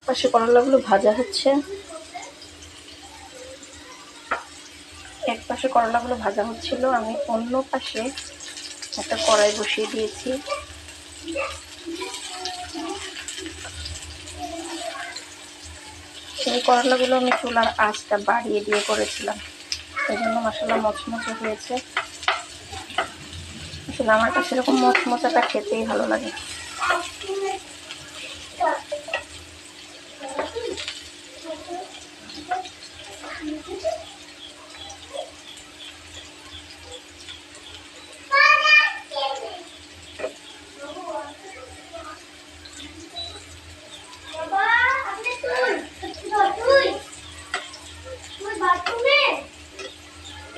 পাশে করলাগুলো ভাজা হচ্ছে, এক পাশে করলাগুলো ভাজা হচ্ছিল, আমি অন্য পাশে একটা কড়াই বসিয়ে দিয়েছি। এই করলাগুলো আমি চুলার আঁচটা বাড়িয়ে দিয়ে করেছিলাম, এই জন্য মশলা মচমচে হয়েছে। আসলে আমার কাছে এরকম মচমচাটা খেতেই ভালো লাগে।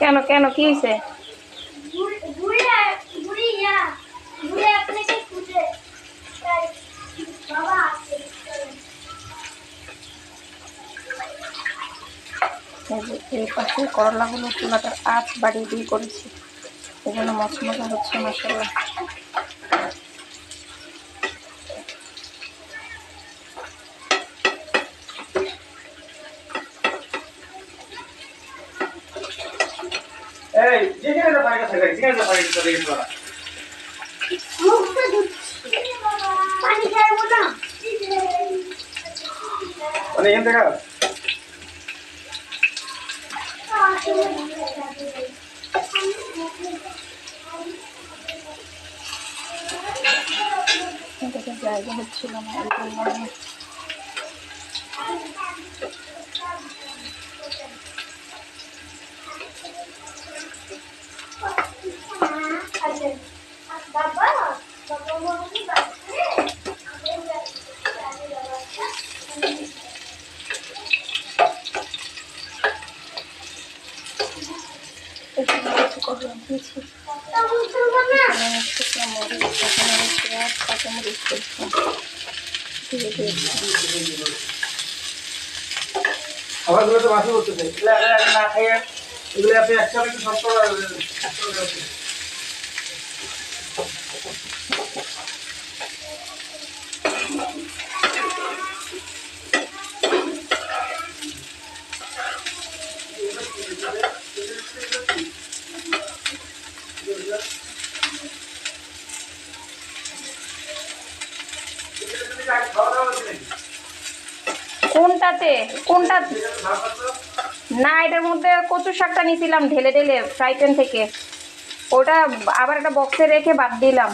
কেন কেন কি হয়েছে? এই পাশে করলাগুলো চুলাটার আঁচ বাড়িয়ে দিয়ে করেছি, এই জন্য মচমচা হচ্ছে মাশাআল্লাহ। এই যেখানে পানিটা থাকে যেখানে পানিটা থাকে তোরা মুখটা ধুচ্ছি পানি খাবো না মানে এখান থেকে জায়গা হচ্ছিল না, এই জন্য করলাম দিয়েছি। শুকনো মরিচ, এখানে আমি পেঁয়াজ কাঁচামরিচ করছি, দিয়ে দিয়েছি। খাবারগুলো তো বাসি করতেছে, এগুলো না খাইয়ে এগুলো আপনি একসাথে একটু সব করে কোনটাতে কোনটা না, এটার মধ্যে কচু শাকটা নিয়েছিলাম ঢেলে ঢেলে ফ্রাই প্যান থেকে, ওটা আবার একটা বক্সে রেখে বাদ দিলাম।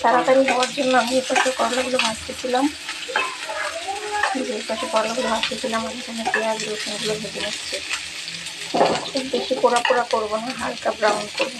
তাড়াতাড়ি হওয়ার জন্য আমি এই পাশে করলাগুলো ভাজতেছিলাম, এই পাশে করলাগুলো ভাজতেছিলাম, এখানে পেঁয়াজ রসুনগুলো ভেজে নিচ্ছি। খুব বেশি পোড়া পোড়া করবো না, হালকা ব্রাউন করবো।